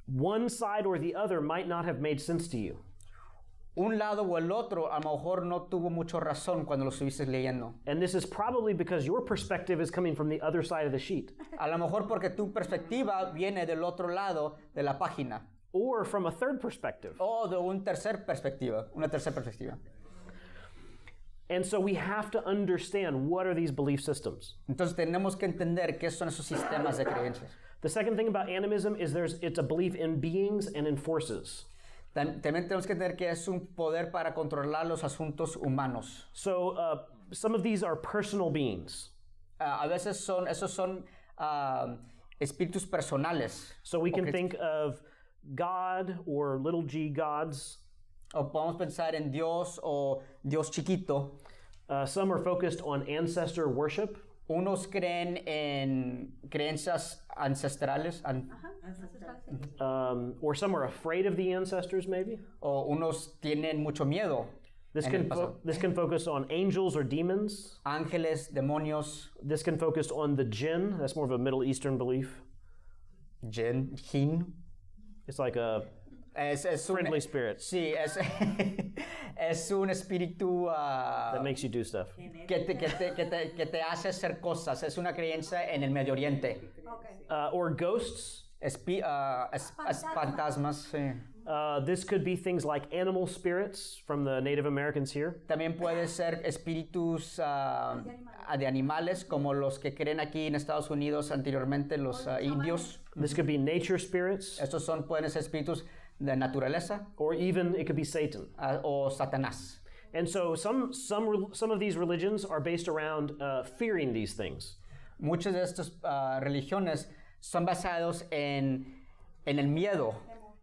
one side or the other might not have made sense to you. un lado o el otro a lo mejor no tuvo mucha razón cuando lo estuviste leyendo. And this is probably because your perspective is coming from the other side of the sheet, A lo mejor porque tu perspectiva viene del otro lado de la página. or from a third perspective. O de una tercera perspectiva. And so we have to understand, what are these belief systems? Entonces tenemos que entender qué son esos sistemas de creencias. The second thing about animism is it's a belief in beings and in forces. También tenemos que entender que es un poder para controlar los asuntos humanos. So some of these are personal beings. A veces esos son espíritus personales. So we can think of God or little g gods. O podemos pensar en Dios o Dios chiquito. Some are focused on ancestor worship. Unos creen en creencias ancestrales. Or some are afraid of the ancestors, maybe. O unos tienen mucho miedo. This can focus on angels or demons. Ángeles, demonios. This can focus on the jinn. That's more of a Middle Eastern belief. Jinn. It's like a friendly spirit. Sí, es un espíritu that makes you do stuff. que te hace hacer cosas. Es una creencia en el Medio Oriente. Or ghosts. Fantasmas, sí. This could be things like animal spirits from the Native Americans here. También puede ser espíritus de animales, como los que creen aquí en Estados Unidos anteriormente, los indios. This could be nature spirits. Estos pueden ser espíritus de naturaleza. Or even it could be Satan. O Satanás. And so some of these religions are based around fearing these things. Muchas de estas religiones son basados en el miedo,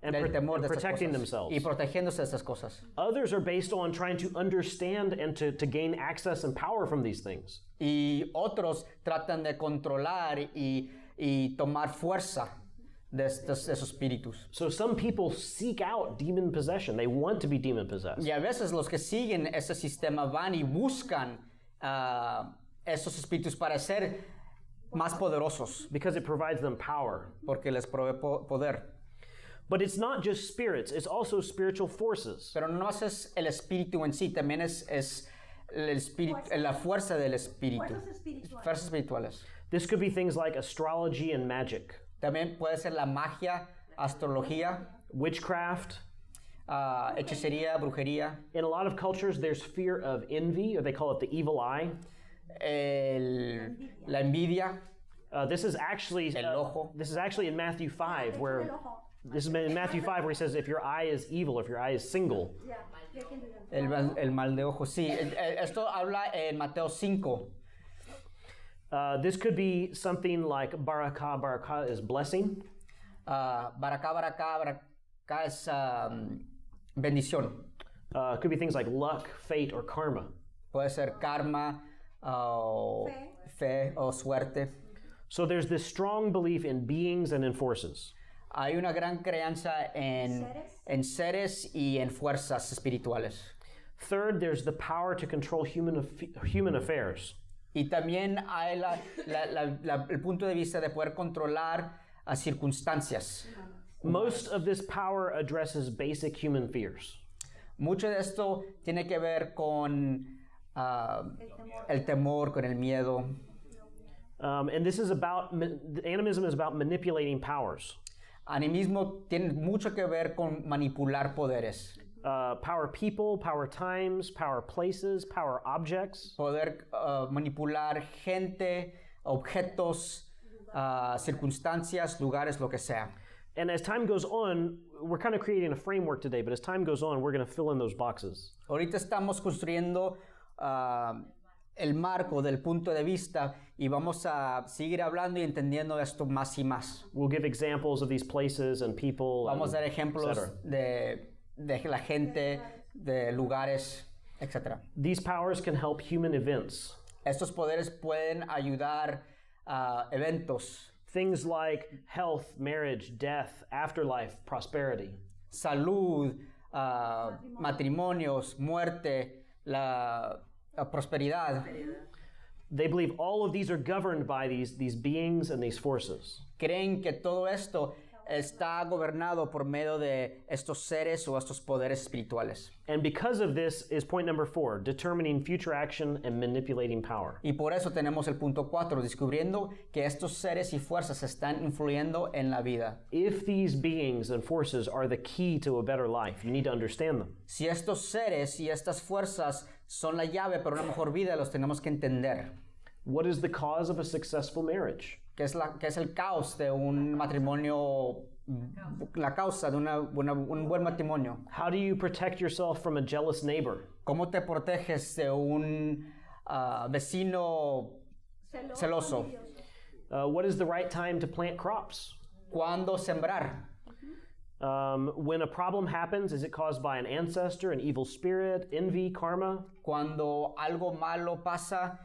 and del temor de estas protecting cosas, themselves. y protegiéndose de estas cosas. Others are based on trying to understand and to gain access and power from these things. Y otros tratan de controlar y tomar fuerza de esos espíritus. So some people seek out demon possession. They want to be demon possessed. Y a veces los que siguen ese sistema van y buscan esos espíritus para ser más poderosos. Because it provides them power. Porque les provee poder. But it's not just spirits, it's also spiritual forces. Pero no es el espíritu en sí, también es el espíritu, la fuerza del espíritu. Fuerzas espirituales. This could be things like astrology and magic. También puede ser la magia, astrología, witchcraft, hechicería, brujería. In a lot of cultures, there's fear of envy, or they call it the evil eye. La envidia. This is actually in Matthew 5, where this is in Matthew 5 where he says, if your eye is evil, if your eye is single. El mal de ojo, sí. Esto habla en Mateo 5. This could be something like barakah. Barakah is blessing. Barakah es bendición. It could be things like luck, fate, or karma. Puede ser karma, fe o suerte. So there's this strong belief in beings and in forces. Hay una gran creencia en seres y en fuerzas espirituales. Third, there's the power to control human affairs. Y también hay el punto de vista de poder controlar a circunstancias. Most of this power addresses basic human fears. Mucho de esto tiene que ver con el temor, con el miedo. And this is about, animism is about manipulating powers. Animismo tiene mucho que ver con manipular poderes. Power people, power times, power places, power objects. Poder manipular gente, objetos, circunstancias, lugares, lo que sea. And as time goes on, we're kind of creating a framework today, but as time goes on, we're going to fill in those boxes. Ahorita estamos construyendo el marco del punto de vista y vamos a seguir hablando y entendiendo esto más y más. We'll give examples of these places and people. Vamos a dar ejemplos etc. de la gente, de lugares, etc. These powers can help human events. Estos poderes pueden ayudar a eventos. Things like health, marriage, death, afterlife, prosperity. Salud, matrimonios, muerte, la prosperidad. They believe all of these are governed by these beings and these forces. Creen que todo esto está gobernado por medio de estos seres o estos poderes espirituales. And because of this is point number 4, determining future action and manipulating power. Y por eso tenemos el punto 4, descubriendo que estos seres y fuerzas están influyendo en la vida. If these beings and forces are the key to a better life, you need to understand them. Si estos seres y estas fuerzas son la llave para una mejor vida, los tenemos que entender. What is the cause of a successful marriage? ¿Qué es el caos de un matrimonio, la causa de un buen matrimonio? How do you protect yourself from a jealous neighbor? ¿Cómo te proteges de un vecino celoso? What is the right time to plant crops? ¿Cuándo sembrar? When a problem happens, is it caused by an ancestor, an evil spirit, envy, karma? Cuando algo malo pasa,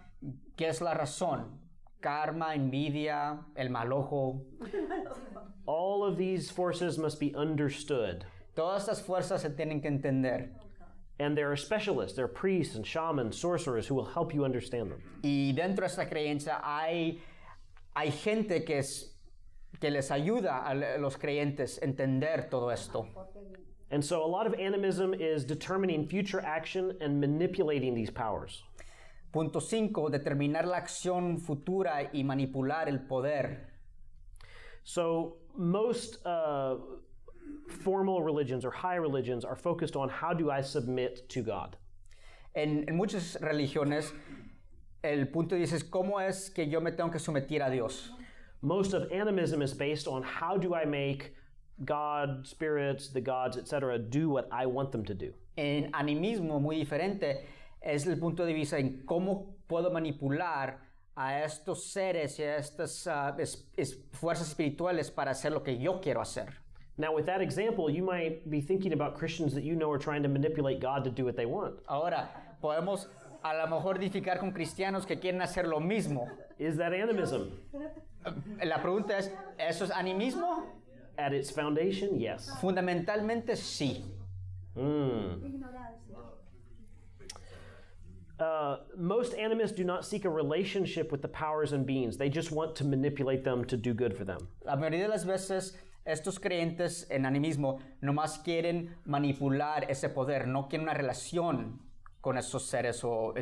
¿qué es la razón? Karma, envidia, el mal ojo. All of these forces must be understood. Todas estas fuerzas se tienen que entender. And there are specialists, there are priests and shamans, sorcerers who will help you understand them. Y dentro de esta creencia hay gente que les ayuda a los creyentes a entender todo esto. And so a lot of animism is determining future action and manipulating these powers. Punto 5, determinar la acción futura y manipular el poder. So most formal religions or high religions are focused on how do I submit to God. En muchas religiones, el punto dice es cómo es que yo me tengo que someter a Dios. Most of animism is based on how do I make God, spirits, the gods, etc., do what I want them to do. En animismo, muy diferente, es el punto de vista en cómo puedo manipular a estos seres y a estas fuerzas espirituales para hacer lo que yo quiero hacer. Now, with that example, you might be thinking about Christians that you know are trying to manipulate God to do what they want. Ahora, podemos a lo mejor edificar con cristianos que quieren hacer lo mismo. Is that animism? La pregunta es, ¿eso es animismo? At its foundation, yes. Fundamentalmente, sí. Most animists do not seek a relationship with the powers and beings. They just want to manipulate them to do good for them. La mayoría de las veces, estos creyentes en animismo nomás quieren manipular ese poder, no quieren una relación con esos seres o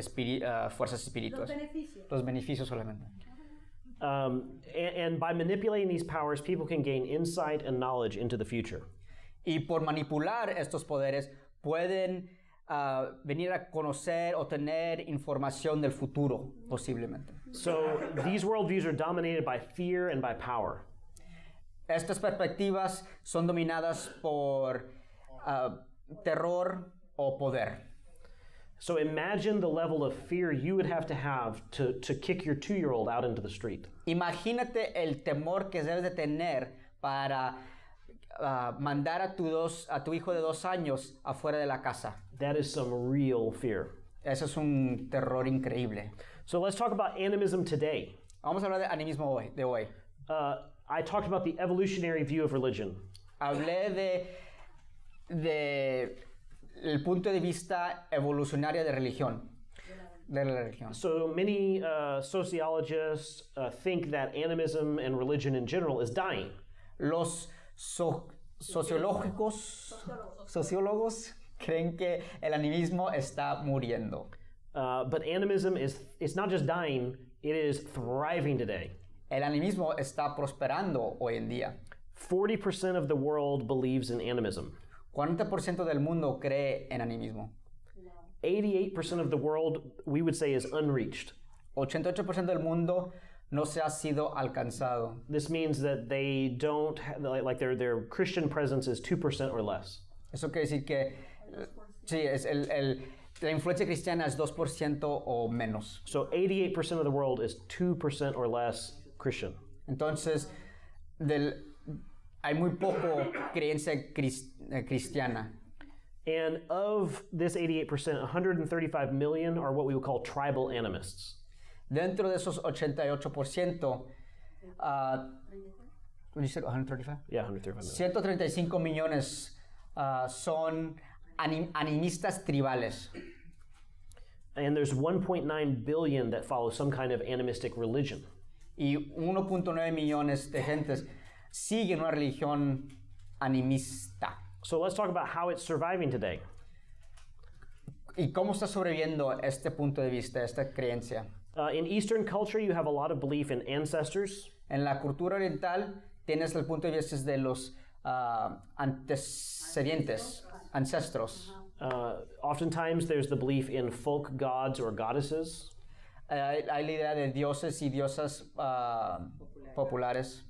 fuerzas espirituales. Los beneficios solamente. And by manipulating these powers, people can gain insight and knowledge into the future. Y por manipular estos poderes, pueden venir a conocer o tener información del futuro, posiblemente. So these worldviews are dominated by fear and by power. Estas perspectivas son dominadas por terror o poder. So imagine the level of fear you would have to kick your 2-year-old out into the street. Imagínate el temor que debes de tener para mandar a tu hijo de 2 años afuera de la casa. That is some real fear. Eso es un terror increíble. So let's talk about animism today. Vamos a hablar de animismo de hoy. I talked about the evolutionary view of religion. Hablé de el punto de vista evolucionario de religión. De la religión. So many sociologists think that animism and religion in general is dying. Los sociólogos creen que el animismo está muriendo. But animism it's not just dying, It is thriving today. El animismo está prosperando hoy en día. 40% of the world believes in animism. 40% del mundo cree en animismo. 88% of the world, we would say, is unreached. 88% del mundo no se ha sido alcanzado. This means that they don't, like their Christian presence is 2% or less. Eso quiere decir que sí, es la influencia cristiana es 2% o menos. So 88% of the world is 2% or less Christian. Entonces, hay muy poco creencia cristiana. And of this 88%, 135 million are what we would call tribal animists. Dentro de esos 88%, you said 135? Yeah, 135 million. 135 millones son animistas tribales. And there's 1.9 billion that follow some kind of animistic religion. Y 1.9 millones de gentes siguen una religión animista. So let's talk about how it's surviving today. ¿Y cómo está sobreviviendo este punto de vista, esta creencia? In Eastern culture, you have a lot of belief in ancestors. En la cultura oriental tienes el punto de vista de los antecedentes, ancestros. Oftentimes, there's the belief in folk gods or goddesses. Hay la idea de dioses y diosas populares.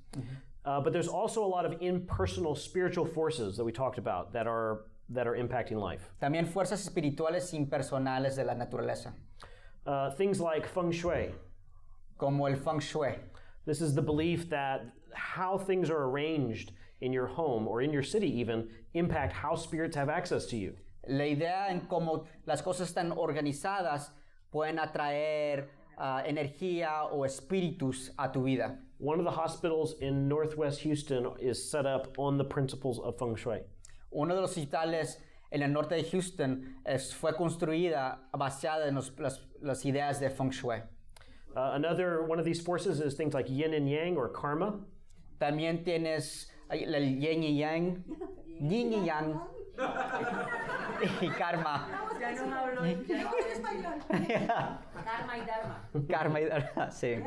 But there's also a lot of impersonal spiritual forces that we talked about that are impacting life. También fuerzas espirituales impersonales de la naturaleza. Things like Feng Shui. Como el Feng Shui. This is the belief that how things are arranged in your home or in your city even impact how spirits have access to you. La idea en cómo las cosas están organizadas pueden atraer energía o espíritus a tu vida. One of the hospitals in Northwest Houston is set up on the principles of Feng Shui. Uno de los hospitales en el norte de Houston fue construida basada en las ideas de Feng Shui. Another one of these forces is things like yin and yang or karma. También tienes el yin y yang, yin y yang, y karma. Ya no hablo español. Karma y dharma. Karma y dharma, sí.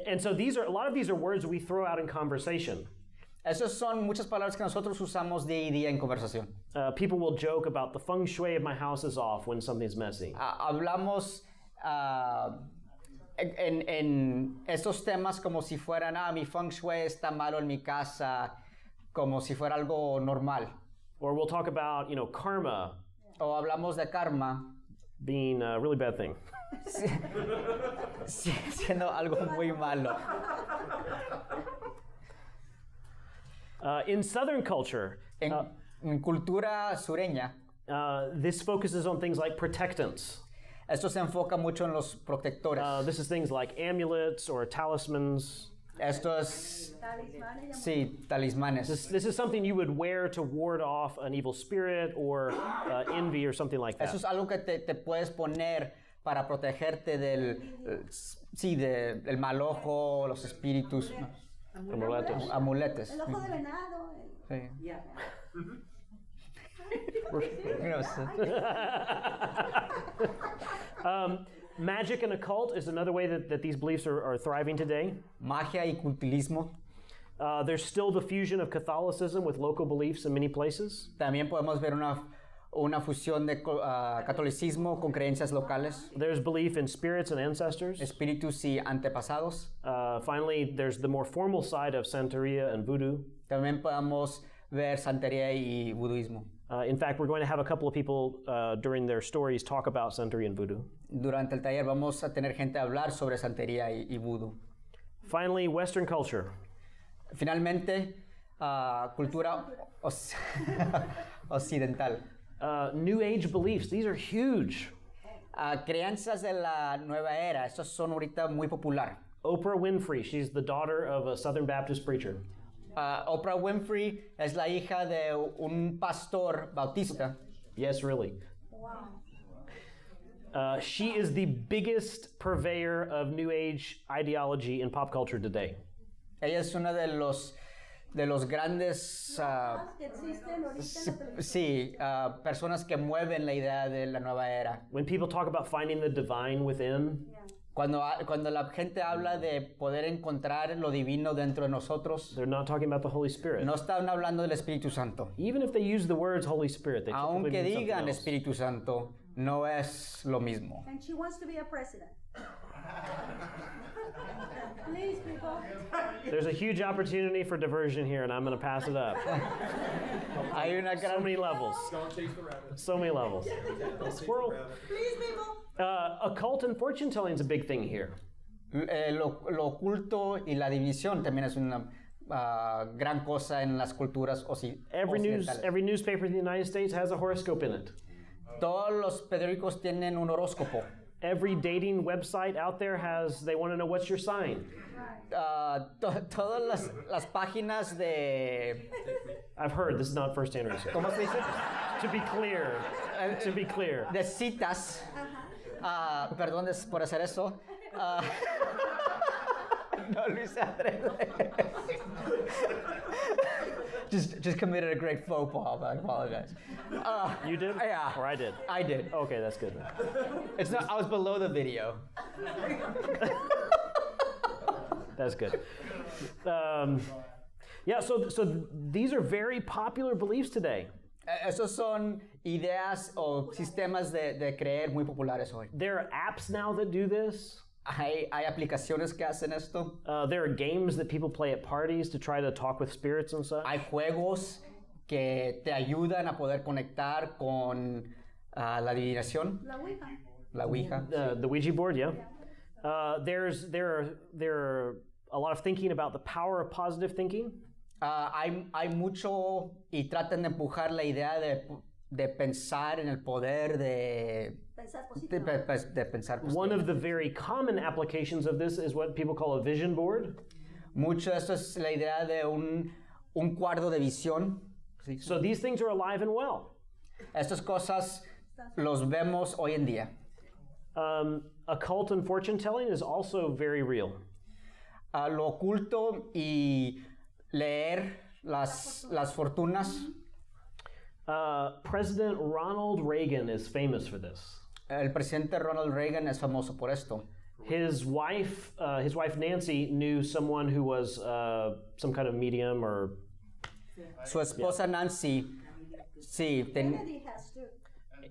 And so a lot of these are words we throw out in conversation. Esas son muchas palabras que nosotros usamos día y día en conversación. People will joke about the feng shui of my house is off when something's messy. Hablamos en estos temas como si fueran, mi feng shui está malo en mi casa, como si fuera algo normal. Or we'll talk about, karma. O hablamos de karma. Being a really bad thing. Siendo algo muy malo. In Southern culture, en cultura sureña, this focuses on things like protectants. Esto se enfoca mucho en los protectores. This is things like amulets or talismans. Esto es, sí, talismanes. This is something you would wear to ward off an evil spirit or envy or something like that. Eso es algo que te puedes poner para protegerte del mal ojo, los espíritus. Amuletos. Amuletes. El ojo de venado. Sí. Yeah. Magic and occult is another way that these beliefs are thriving today. Magia y cultismo. There's still the fusion of Catholicism with local beliefs in many places. También podemos ver una fusión de catolicismo con creencias locales. There's belief in spirits and ancestors. Espíritus y antepasados. Finally, there's the more formal side of Santeria and Voodoo. También podemos ver Santería y Budismo. In fact, we're going to have a couple of people during their stories talk about Santeria and Voodoo. Durante el taller vamos a tener gente a hablar sobre Santería y Vudú. Finally, Western culture. Finalmente, cultura occidental. New Age beliefs, these are huge. Creencias de la nueva era, estos son ahorita muy popular. Oprah Winfrey, she's the daughter of a Southern Baptist preacher. Oprah Winfrey es la hija de un pastor bautista. Yes, really. Wow. She is the biggest purveyor of New Age ideology in pop culture today. Ella es una de los grandes Que existen ahorita personas que mueven la idea de la nueva era. When people talk about finding the divine within, Cuando la gente habla de poder encontrar lo divino dentro de nosotros, they're not talking about the Holy Spirit. no están hablando del Espíritu Santo. Even if they use the words Holy Spirit, they typically Aunque mean something digan else. Espíritu Santo, no es lo mismo. And she wants to be a president. Please, people. There's a huge opportunity for diversion here, and I'm going to pass it up. Hay una So gran... many levels. Don't chase the rabbit. So many levels. Squirrel. Please, people. Occult and fortune telling is a big thing here. Lo oculto y la división también es una gran cosa en las culturas occidentales. Every newspaper in the United States has a horoscope in it. Todos los periódicos tienen un horóscopo. Every dating website out there they want to know what's your sign. Todas las páginas de... I've heard, this is not first-hand research. ¿Cómo se dice? To be clear. De citas. Perdón por hacer eso. No lo hice adrede. Just committed a great faux pas. I apologize. You did? Yeah. Or I did? I did. Okay, that's good. It's not. I was below the video. That's good. Yeah, so these are very popular beliefs today. Esos son ideas o sistemas de creer muy populares hoy. There are apps now that do this. Hay aplicaciones que hacen esto. There are games that people play at parties to try to talk with spirits and such. Hay juegos que te ayudan a poder conectar con la adivinación, La Ouija. la Ouija. The Ouija board, yeah. There are a lot of thinking about the power of positive thinking. Hay mucho y tratan de empujar la idea de pensar en el poder de Pensar positivo. pensar One positivo. of the very common applications of this is what people call a vision board. Mucho de esto es la idea de un cuadro de visión. Sí. So these things are alive and well. Estas cosas los vemos hoy en día. Occult and fortune telling is also very real. Lo oculto y leer las fortunas. President Ronald Reagan is famous for this. El presidente Ronald Reagan es famoso por esto. His wife Nancy knew someone who was some kind of medium or. Su esposa Nancy, sí, Kennedy has too.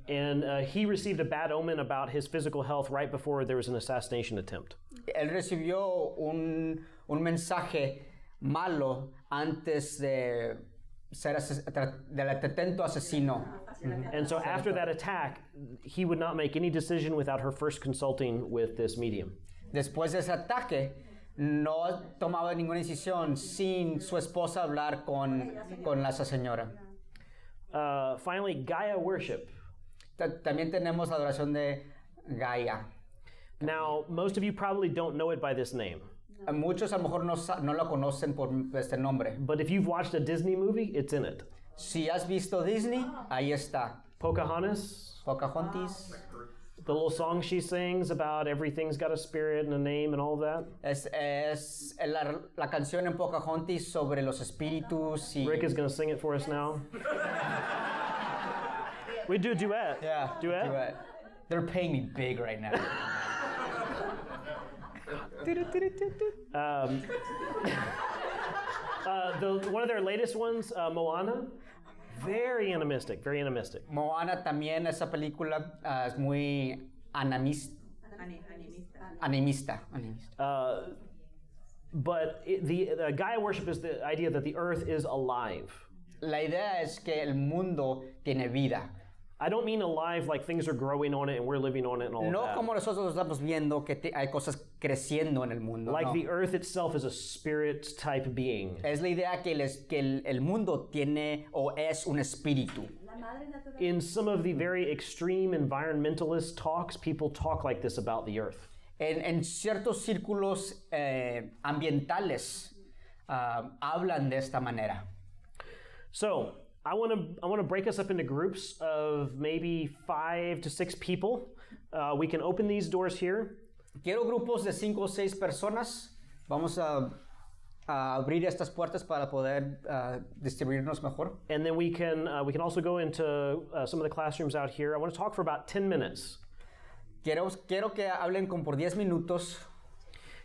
And he received a bad omen about his physical health right before there was an assassination attempt. él recibió un mensaje malo antes de ser del atento asesino. And so after that attack, he would not make any decision without her first consulting with this medium. Después de ese ataque, no tomaba ninguna decisión sin su esposa hablar con esa señora. Finally, Gaia worship. También tenemos la adoración de Gaia. Now, most of you probably don't know it by this name. Muchos a lo mejor no la conocen por este nombre. But if you've watched a Disney movie, it's in it. Si has visto Disney, ahí está. Pocahontas, Pocahontas. the little song she sings about everything's got a spirit and a name and all of that. Es la canción en Pocahontas sobre los espíritus y... Rick is going to sing it for us now. We do a duet. Yeah, Duet? They're paying me big right now. One of their latest ones, Moana, very animistic, very animistic. Moana también, esa película es muy animista. But the Gaia worship is the idea that the earth is alive. La idea es que el mundo tiene vida. I don't mean alive like things are growing on it and we're living on it and all No of that. como nosotros estamos viendo que hay cosas creciendo en el mundo. Like No. the earth itself is a spirit type being. Es la idea que el mundo tiene o es un espíritu. La madre naturaleza. In some of the very extreme environmentalist talks, people talk like this about the earth. En ciertos círculos ambientales hablan de esta manera. So I want to break us up into groups of maybe 5 to 6 people. We can open these doors here. Quiero grupos de 5 o 6 personas. Vamos a abrir estas puertas para poder distribuirnos mejor. And then we can also go into some of the classrooms out here. I want to talk for about 10 minutes. quiero que hablen como por 10 minutos.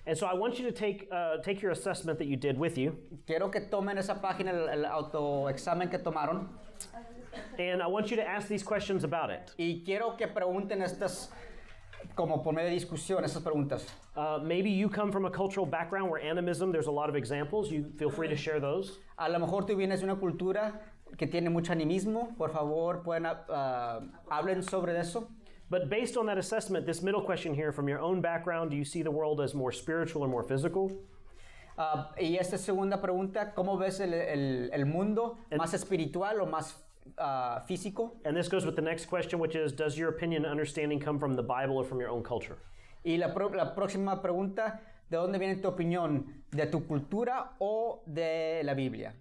And so I want you to take your assessment that you did with you, Quiero que tomen esa página, el autoexamen que tomaron, and I want you to ask these questions about it. y quiero que pregunten estas, como por medio de discusión, estas preguntas. Maybe you come from a cultural background where animism, there's a lot of examples. You feel free to share those. A lo mejor tú vienes de una cultura que tiene mucho animismo. Por favor, hablen sobre eso. But based on that assessment, this middle question here, from your own background, do you see the world as more spiritual or more physical? Y esta segunda pregunta, ¿cómo ves el mundo? ¿Más espiritual o más físico? And this goes with the next question, which is, does your opinion and understanding come from the Bible or from your own culture? Y la próxima pregunta, ¿de dónde viene tu opinión? ¿De tu cultura o de la Biblia?